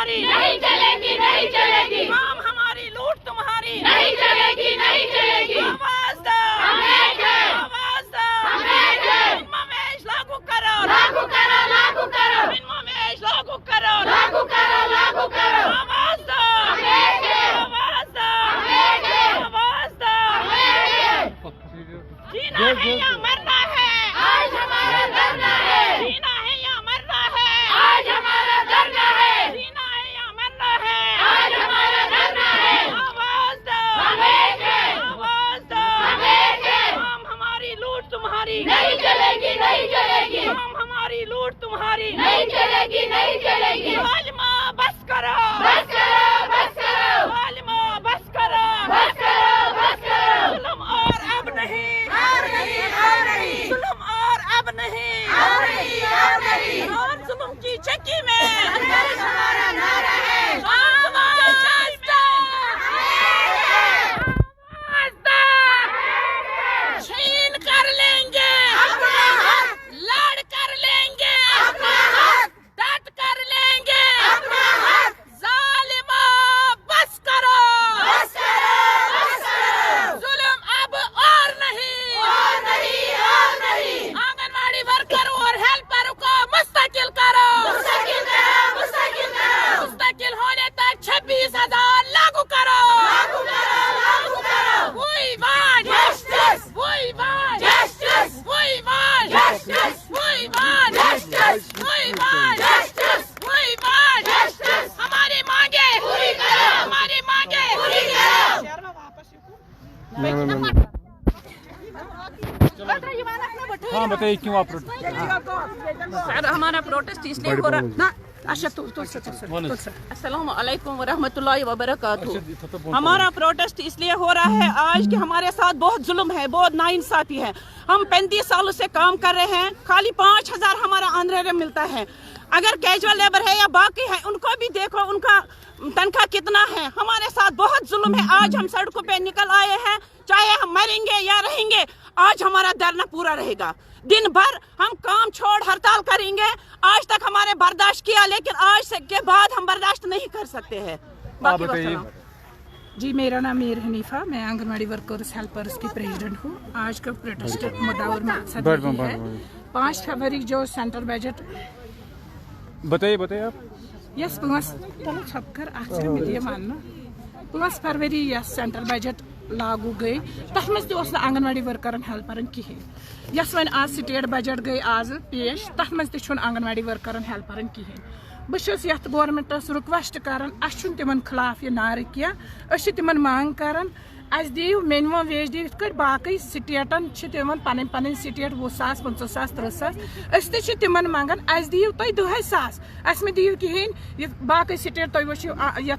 तुम्हारी नहीं चलेगी, नहीं चलेगी। काम हमारी लूट तुम्हारी नहीं चलेगी, नहीं चलेगी। आवाज दो, आवाज दो, मिनिमम वेज लागू करो, लागू करो, लागू करो, मिनिमम वेज लागू करो, लागू करो, लागू करो। आवाज दो, आवाज दो, आवाज दो। जीना है या मरना है, आज हमारा धरना है। जीना है या मरना है, आज हमारा धरना है। जीना है या मरना है, आज हमारा धरना है। आवाज दो, आवाज दो। काम हमारी लूट तुम्हारी नहीं चलेगी, नहीं चलेगी। काम हमारी लूट तुम्हारी नहीं चलेगी, नहीं चलेगी। जालिमा बस करो, बस करो, बस करो, जालिमा बस करो, बस करो, बस करो। जुल्म और अब नहीं, और नहीं, और नहीं, जुल्म और अब नहीं, और नहीं, और नहीं। और जुल्म की चक्की में संघर्ष हमारा नारा है। छीन कर लेंगे, लड़ कर लेंगे, डट कर लेंगे, जालिमा बस करो, जुल्म अब और नहीं, आंगनवाड़ी वर्कर और हेल्पर को मुस्तकिल करो, मुस्तकिल होने तक 26,000 लागू करो, We want justice, we want justice, we want justice, we want justice, we want justice, we want justice. हमारी मांगे पूरी करो, हमारी मांगे पूरी करो। हाँ बताइए क्यों आप सर हमारा प्रोटेस्ट इसलिए हो रहा ना। अच्छा अस्सलाम वालेकुम वरहमतुल्लाहि वबरकातुहू। हमारा प्रोटेस्ट इसलिए हो रहा है आज कि हमारे साथ बहुत जुल्म है, बहुत नाइंसाफी है। हम 35 सालों से काम कर रहे हैं, खाली 5,000 हमारा आंध्र मिलता है। अगर कैजुअल लेबर है या बाकी है उनको भी देखो, उनका तनख्वाह कितना है। हमारे साथ बहुत जुल्म है। आज हम सड़कों पे निकल आए हैं, चाहे हम मरेंगे या रहेंगे, आज हमारा धरना पूरा रहेगा। दिन भर हम काम छोड़ हड़ताल करेंगे। आज तक हमारे बर्दाश्त किया, लेकिन आज से के बाद हम बर्दाश्त नहीं कर सकते हैं। बाकी वस्सलाम। जी मेरा नाम मीर हनीफा, मैं आंगनवाड़ी वर्कर्स हेल्पर्स की प्रेसिडेंट हूँ। आज का प्रोटेस्ट मुद्दा और मकसद यही है 5 फरवरी जो सेंट्रल बजट बताइए आप। यस 5 छपकर 5 फरवरी यस सेंट्रल बजट लागू गई, तथ मज तह आंगनवाड़ी वर्करन हेल्परन कहें। यस वन आज स्टेट बजट गई आज पेश, तथ मज तह आंगनवाड़ी वर्करन हेल्परन कहें। बहुत ये गवर्नमेंटस रिक्वेस्ट करान, अस तिमन खिलाफ यह नारे कह, तिमन मांग करान अस दियो मिनिमम वेज दियो। इथ बाकी स्टेटन तिमन पन पन स्टेट 20,000 50,000 30,000 अस तिमन मांगान अस दियो तुम 2,000 अस मे दियो कहें। बाकी स्टेट तुम वो ये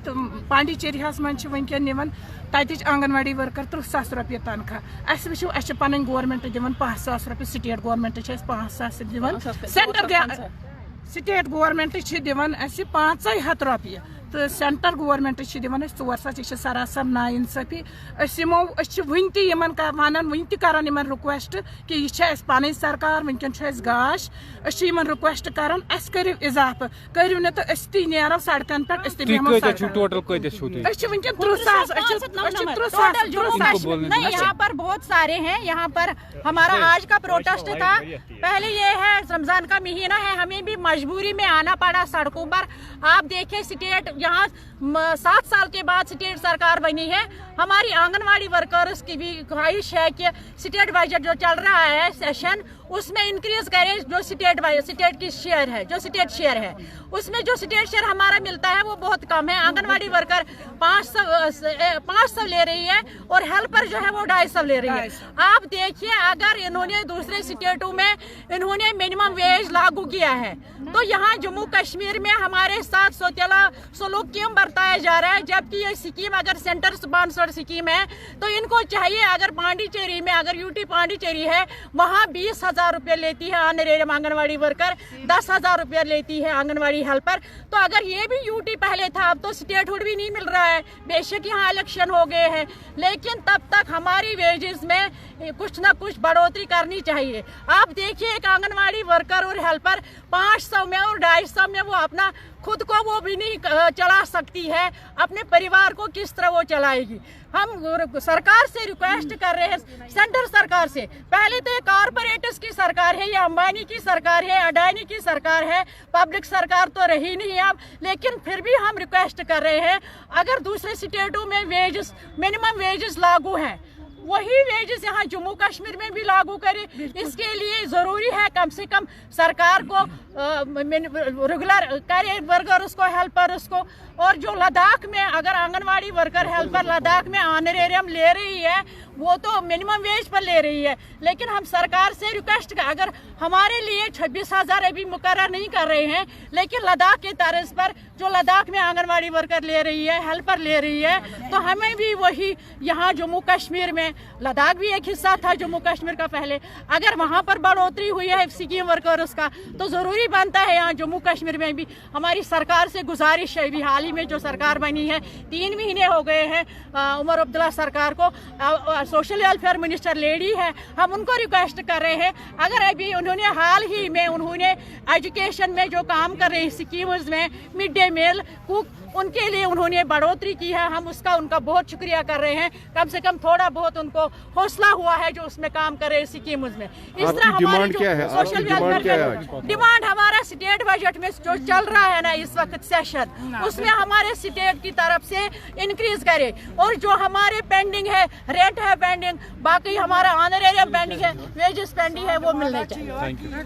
पांडीचेरी मन वनकन निवन तत आंगनवाड़ी वर्कर 30,000 रुपये तनख्वाह। अस वो अस पन गवर्नमेंट दिवन 5,000 रुपये, स्टेट गवर्नमेंट 5,000 दिवन, सेंट्रल स्टेट गवर्नमेंट दिवन 500 रुपये, तो सेंट्रल गवर्नमेंट दिवन 400। यह सरासर नाइंसाफी। वन वन रिक्वेस्ट कि यह पन सरकार वनकन गाश, रिक्वेस्ट करान अस करो इजाफा करो न तो ती नो सड़कन पे यहाँ पर बहुत सारे हैं। यहाँ पर हमारा आज का प्रोटेस्ट था। पहले ये है रमजान का महीना है, हमें भी मजबूरी में आना पड़ा सड़कों पर। आप देखिए स्टेट यहाँ 7 साल के बाद स्टेट सरकार बनी है। हमारी आंगनवाड़ी वर्कर्स की भी ख्वाहिश है कि स्टेट बजट जो चल रहा है सेशन, उसमें इंक्रीज करें जो स्टेट की शेयर है, जो स्टेट शेयर है उसमें जो स्टेट शेयर हमारा मिलता है वो बहुत कम है। आंगनवाड़ी वर्कर 500 ले रही है और हेल्पर जो है वो 250 ले रही है। आप देखिए अगर इन्होंने दूसरे स्टेटों में इन्होंने मिनिमम वेज लागू किया है, तो यहाँ जम्मू कश्मीर में हमारे साथ सोतेला सलूक क्यों बरताया जा रहा है, जबकि ये स्कीम अगर सेंटर स्पॉन्सर्ड स्कीम है तो इनको चाहिए। अगर पांडीचेरी में अगर यूटी पांडीचेरी है वहाँ 20,000 रुपये लेती है ऑनरेरियम आंगनवाड़ी वर्कर, 10,000 रुपये लेती है आंगनवाड़ी हेल्पर। तो अगर ये भी यूटी पहले था, अब तो स्टेटहुड भी नहीं मिल रहा है। बेशक यहाँ इलेक्शन हो गए हैं, लेकिन तब तक हमारी वेजेस में कुछ ना कुछ बढ़ोतरी करनी चाहिए। आप देखिए एक आंगनवाड़ी वर्कर और हेल्पर 500 में और 250 में वो अपना खुद को वो भी नहीं चला सकती है, अपने परिवार को किस तरह वो चलाएगी। हम सरकार से रिक्वेस्ट कर रहे हैं, सेंट्रल सरकार से। पहले तो ये कॉरपोरेट्स की सरकार है, ये अंबानी की सरकार है, अडानी की सरकार है, पब्लिक सरकार तो रही नहीं अब। लेकिन फिर भी हम रिक्वेस्ट कर रहे हैं, अगर दूसरे स्टेटों में वेजेस, मिनिमम वेजेस लागू है, वही वेजेस यहाँ जम्मू कश्मीर में भी लागू करे। इसके लिए जरूरी है कम से कम सरकार को रेगुलर करे वर्कर्स को, हेल्पर्स को। और जो लद्दाख में अगर आंगनवाड़ी वर्कर हेल्पर लद्दाख में ऑनरेरियम ले रही है, वो तो मिनिमम वेज पर ले रही है। लेकिन हम सरकार से रिक्वेस्ट कर, अगर हमारे लिए 26,000 अभी मुकर्रर नहीं कर रहे हैं, लेकिन लद्दाख के तर्ज पर जो लद्दाख में आंगनवाड़ी वर्कर ले रही है, हेल्पर ले रही है, तो हमें भी वही यहाँ जम्मू कश्मीर में, लद्दाख भी एक हिस्सा था जम्मू कश्मीर का पहले, अगर वहाँ पर बढ़ोतरी हुई है स्कीम वर्कर्स का, तो ज़रूरी बनता है यहाँ जम्मू कश्मीर में भी। हमारी सरकार से गुजारिश है, भी हाल ही में जो सरकार बनी है, 3 महीने हो गए हैं उमर अब्दुल्ला सरकार को, सोशल वेलफेयर मिनिस्टर लेडी है, हम उनको रिक्वेस्ट कर रहे हैं, अगर अभी उन्होंने हाल ही में उन्होंने एजुकेशन में जो काम कर रहे स्कीम्स में, मिड डे मील, कुक, उनके लिए उन्होंने बढ़ोतरी की है, हम उनका बहुत शुक्रिया कर रहे हैं। कम से कम थोड़ा बहुत उनको हौसला हुआ है जो उसमें काम कर रहे स्कीम्स में। इस तरह हमारी सोशल वेलफेयर डिमांड, हमारा स्टेट बजट में जो चल रहा है ना इस वक्त सेशन, उसमें हमारे स्टेट की तरफ से इंक्रीज करे, और जो हमारे पेंडिंग है, रेंट है पेंडिंग, बाकी हमारा ऑनरेरियम पेंडिंग है, वेजेस पेंडिंग है, वो मिलने चाहिए।